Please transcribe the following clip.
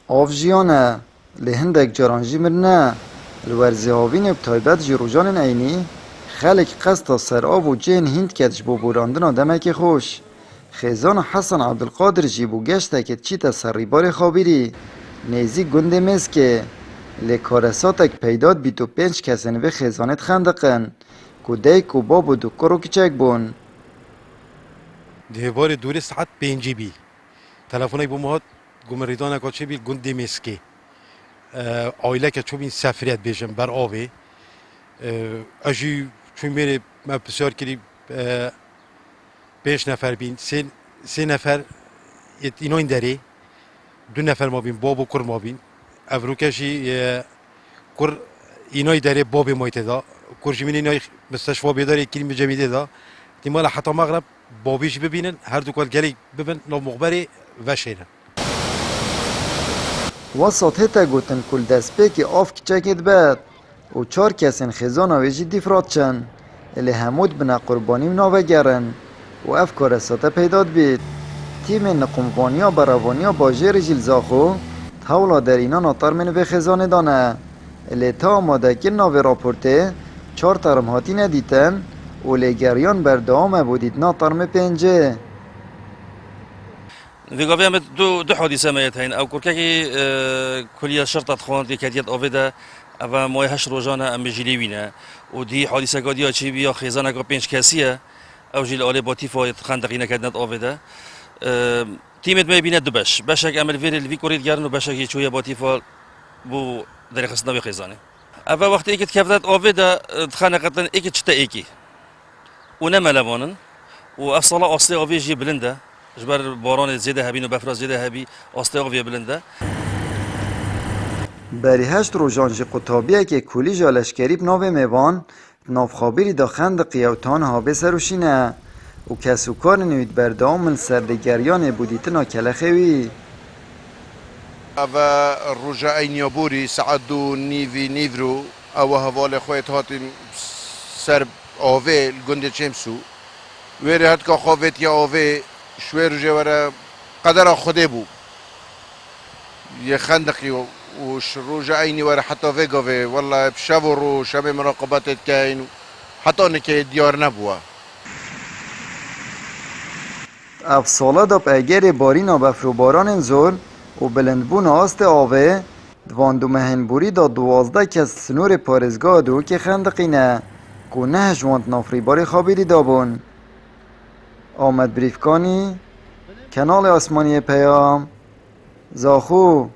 آف جیانه لهندک جرانجی مرنه الورزی هاوین بتایبت جروجان اینی خلق قصد سر آب و جین هند کدش بو براندن دمک خوش خیزان حسن عبدالقادر جیبو گشته که چی تسری بار خابیری نیزی گنده مسکه لکارساتک پیداد بی تو 5 کسن و خیزانت خندقن کودای کو باب و دکارو کچک بون دیوار دوری ساعت 5 بی تلفنی بو مهات گمریدان که چه بی گنده مسکه عائله که چوبین سفریت بیشم بر آوی اجی چون میره من بسیار کلی 5 نفر بین 3 نفر اینا این داری 2 نفر ما بین باب و کر ما بین افروکشی کر اینای داره باب مایت دا کرجمین اینای مستشفى بیداری کلیم جمیده دا احتمال حتی مغرب بابیش ببینن هر دو کال گلی ببین نو مخبری وشینه وسط هتا گوتن کل دست پیکی آف کچکت بد و 4 کسین خیزان آویجی دیفراد چن الی همود بنا قربانیم ناوه گرن و اف کارساته پیداد بید تیم نقموانیا براوانیا با جیر جیل زاخو تاولا در اینا ناطر من به خیزان دانه الی تا آماده که ناوه راپورته 4 ترم هاتی ندیتن و لگریان بردام بودید ناطر من پنجه دیگه بیام دو حادثه میاد هین او کرکی کلیه شرطه خوان دی کدیت آویده و مای 8 روزانه ام جیلی وینه و دی حادثه گادیا چی بیا خیزانه که 5 کسیه او جیل آلی باتی فایت خندقینه کدنت آویده تیمت میبینه دو بشک عمل ویرل وی کورید گرن و بشک چویا باتی فا بو در خصنا خیزانه اول وقتی ایکت کفدت آویده خانه قطن ایکت چته ایکی و نملوانن و افصلا اصلی آویجی بلنده جبر باران زیده هبین و بفراز زیده هبی اصلی آویه بلنده بری 8 روزانجی قطابیه که کلی جالشکریب ناو میوان نافخابیری دا خندقی او تانها بسروشینه و کسو کار نوید بردام من سردگریان بودیتنا کلخوی او رجا اینیابوری ساعت 2 نیوی نیورو او حوال خویت هاتیم سر آوه گنده چمسو ویری هد که خوابت یا آوه شوی رجا وره قدر خوده بو یه خندقی و رجا اینی وره حتی وگاوه والله شب و رو شب مراقبتت کهین حتی نکه دیار نبوه اف ساله دا پیگر بارینا بفرو باران زور و بلندبون آست آوه دواندو مهنبوری دا 12 کس سنور پارزگاه دو که خندقینه که 9 جواند نافری باری خوابیدی دابون آمد بریفکانی کنال آسمانی پیام زاخو